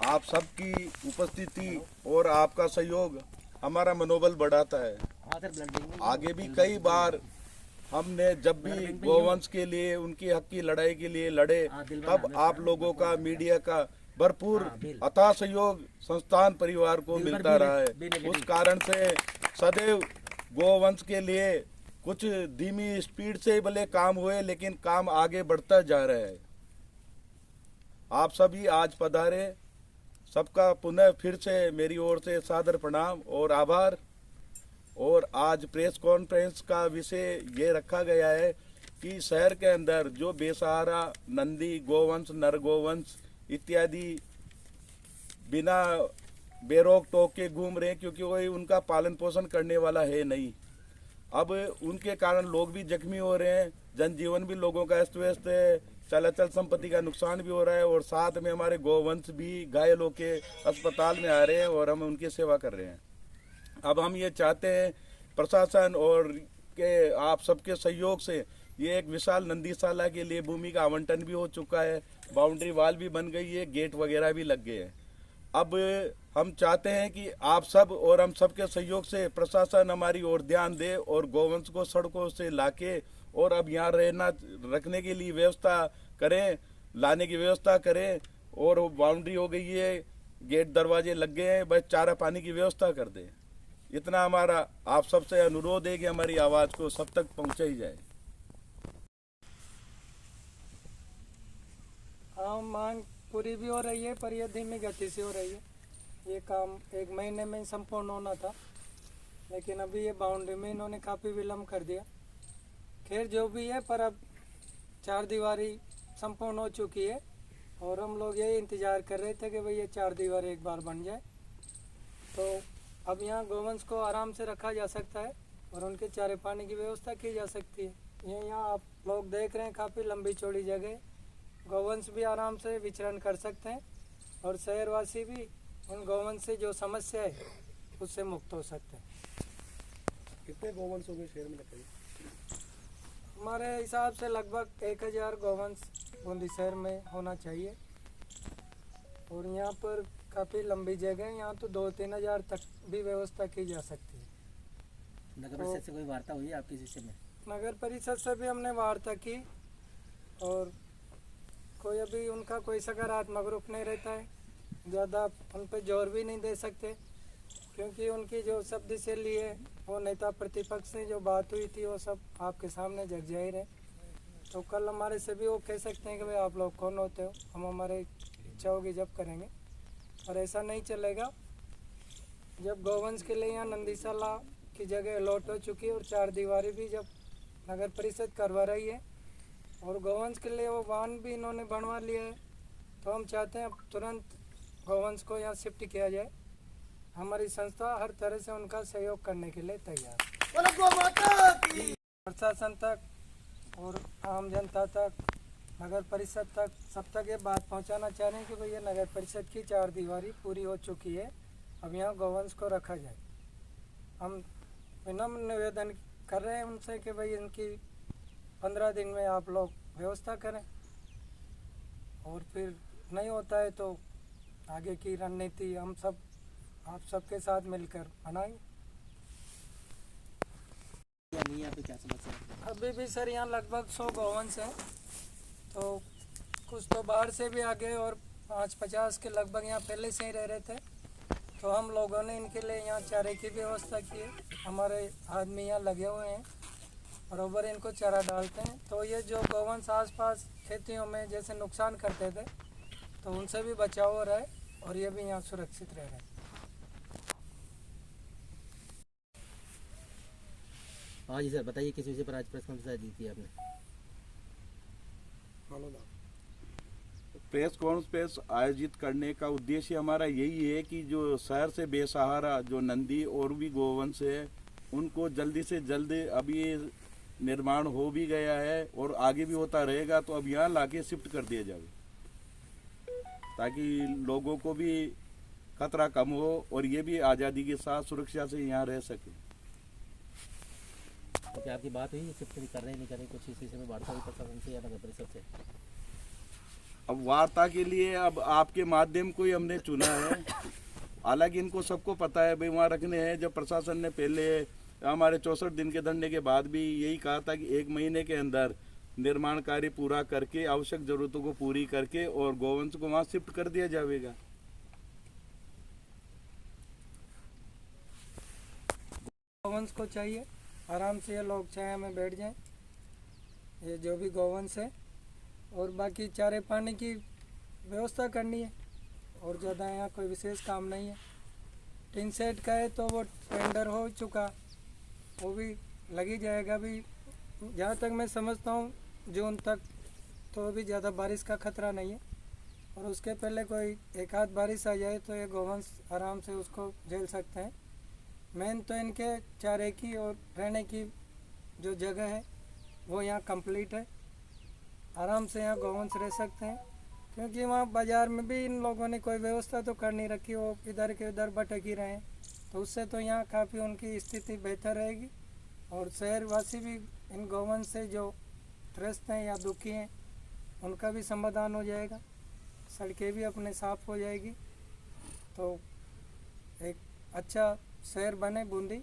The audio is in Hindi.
आप सबकी उपस्थिति और आपका सहयोग हमारा मनोबल बढ़ाता है। आगे भी कई बार हमने जब भी गोवंश के लिए, उनकी हक की लड़ाई के लिए लड़े, तब आप लोगों का, मीडिया का भरपूर अथाह सहयोग संस्थान परिवार को मिलता रहा है। उस कारण से सदैव गोवंश के लिए कुछ धीमी स्पीड से भले काम हुए, लेकिन काम आगे बढ़ता जा रहा है। आप सभी आज पधारे, सबका पुनः फिर से मेरी ओर से सादर प्रणाम और आभार। और आज प्रेस कॉन्फ्रेंस का विषय ये रखा गया है कि शहर के अंदर जो बेसहारा नंदी गोवंश, नर गोवंश इत्यादि बिना बेरोक टोक के घूम रहे हैं, क्योंकि कोई उनका पालन पोषण करने वाला है नहीं। अब उनके कारण लोग भी जख्मी हो रहे हैं, जनजीवन भी लोगों का अस्त व्यस्त है, चलाचल संपत्ति का नुकसान भी हो रहा है, और साथ में हमारे गोवंश भी घायल होके अस्पताल में आ रहे हैं और हम उनकी सेवा कर रहे हैं। अब हम ये चाहते हैं प्रशासन और के आप सबके सहयोग से ये एक विशाल नंदीशाला के लिए भूमि का आवंटन भी हो चुका है, बाउंड्री वाल भी बन गई है, गेट वगैरह भी लग गए हैं। अब हम चाहते हैं कि आप सब और हम सब के सहयोग से प्रशासन हमारी ओर ध्यान दे और गोवंश को सड़कों से लाके और अब यहाँ रहना रखने के लिए व्यवस्था करें, लाने की व्यवस्था करें। और बाउंड्री हो गई है, गेट दरवाजे लग गए हैं, बस चारा पानी की व्यवस्था कर दें। इतना हमारा आप सबसे अनुरोध है कि हमारी आवाज़ को सब तक पहुँचाई जाए। मांग पूरी भी हो रही है, पर यह धीमी गति से हो रही है। ये काम 1 महीने में संपूर्ण होना था, लेकिन अभी ये बाउंड्री में इन्होंने काफ़ी विलम्ब कर दिया। खैर जो भी है, पर अब 4 दीवारी संपूर्ण हो चुकी है और हम लोग यही इंतज़ार कर रहे थे कि भाई ये 4 दीवारी एक बार बन जाए, तो अब यहाँ गोवंश को आराम से रखा जा सकता है और उनके चारे पानी की व्यवस्था की जा सकती है। ये यहाँ आप लोग देख रहे हैं, काफ़ी लंबी चौड़ी जगह, गोवंश भी आराम से विचरण कर सकते हैं और शहरवासी भी उन गोवंश से जो समस्या है उससे मुक्त हो सकते हैं। कितने गोवंश होंगे शहर में लगभग? हमारे हिसाब से लगभग 1000 गोवंश बूंदी शहर में होना चाहिए और यहाँ पर काफ़ी लंबी जगह है, यहाँ तो 2-3 हज़ार तक भी व्यवस्था की जा सकती है। नगर परिषद से कोई वार्ता हुई है आपकी इस विषय में? नगर परिषद से भी हमने वार्ता की और कोई अभी उनका कोई सकारात्मक रूप नहीं रहता है, ज़्यादा उन पर जोर भी नहीं दे सकते, क्योंकि उनकी जो शब्द से लिए वो नेता प्रतिपक्ष से जो बात हुई थी वो सब आपके सामने जग जाहिर है। तो कल हमारे से भी वो कह सकते हैं कि भाई आप लोग कौन होते हो, हम हमारे इच्छा होगी जब करेंगे, और ऐसा नहीं चलेगा। जब गोवंश के लिए यहाँ नंदीशाला की जगह अलॉट हो चुकी है और 4 दीवारी भी जब नगर परिषद करवा रही है और गोवंश के लिए वो वाहन भी इन्होंने बनवा लिया है, तो हम चाहते हैं अब तुरंत गोवंश को यहाँ शिफ्ट किया जाए। हमारी संस्था हर तरह से उनका सहयोग करने के लिए तैयार है। प्रशासन तक और आम जनता तक, नगर परिषद तक, सब तक ये बात पहुंचाना चाह रहे हैं कि भाई ये नगर परिषद की 4 दीवारी पूरी हो चुकी है, अब यहाँ गोवंश को रखा जाए। हम विनम्र निवेदन कर रहे हैं उनसे कि भाई इनकी 15 दिन में आप लोग व्यवस्था करें और फिर नहीं होता है तो आगे की रणनीति हम सब आप सबके साथ मिलकर बनाएंगे। यहाँ पे क्या समस्या है? अभी भी सर यहाँ लगभग 100 गोवंश हैं, तो कुछ तो बाहर से भी आ गए और 5-50 के लगभग यहाँ पहले से ही रह रहे थे, तो हम लोगों ने इनके लिए यहाँ चारे की व्यवस्था की है। हमारे आदमी यहाँ लगे हुए हैं, बराबर इनको चारा डालते हैं, तो ये जो गोवंश आसपास खेतियों में जैसे नुकसान करते थे तो उनसे भी बचाव हो रहा है और ये भी यहाँ सुरक्षित रह रहे हैं। हाँ जी सर, बताइए किस विषय पर आज प्रेस कॉन्फ्रेंस दी थी आपने? प्रेस कॉन्फ्रेंस आयोजित करने का उद्देश्य हमारा यही है कि जो शहर से बेसहारा जो नंदी और भी गोवंश है उनको जल्दी से जल्द, अभी ये निर्माण हो भी गया है और आगे भी होता रहेगा, तो अब यहाँ लाके शिफ्ट कर दिया जाए ताकि लोगों को भी खतरा कम हो और ये भी आज़ादी के साथ सुरक्षा से यहाँ रह सके। तो क्या आपकी बात हुई शिफ्ट कर रहे हैं नहीं कर रहे, कुछ इस विषय में वार्ता हुई प्रशासन से या नगर परिषद से? अब वार्ता के लिए अब आपके माध्यम को ही हमने चुना है। हालांकि इनको सबको पता है भाई वहाँ रखने हैं। जब प्रशासन ने पहले हमारे 64 दिन के धरने के बाद भी यही कहा था कि 1 महीने के अंदर निर्माण कार्य पूरा करके आवश्यक जरूरतों को पूरी करके और गौवंश को वहाँ शिफ्ट कर दिया जाएगा। गौवंश को चाहिए आराम से ये लोग छाया में बैठ जाएं, ये जो भी गौवंश है, और बाकी चारे पानी की व्यवस्था करनी है और ज़्यादा यहाँ कोई विशेष काम नहीं है। टिन सेट का है तो वो टेंडर हो चुका, वो भी लगी जाएगा। भी जहाँ तक मैं समझता हूँ जून तक तो अभी ज़्यादा बारिश का खतरा नहीं है, और उसके पहले कोई एक आध बारिश आ जाए तो ये गौवंश आराम से उसको झेल सकते हैं। मेन तो इनके चारे की और रहने की जो जगह है वो यहाँ कंप्लीट है, आराम से यहाँ गौवंश रह सकते हैं। क्योंकि वहाँ बाज़ार में भी इन लोगों ने कोई व्यवस्था तो कर नहीं रखी, वो इधर के उधर भटक ही रहे हैं, तो उससे तो यहाँ काफ़ी उनकी स्थिति बेहतर रहेगी। और शहरवासी भी इन गौवंश से जो त्रस्त हैं या दुखी हैं उनका भी समाधान हो जाएगा, सड़कें भी अपने साफ हो जाएगी, तो एक अच्छा शहर बने बूंदी।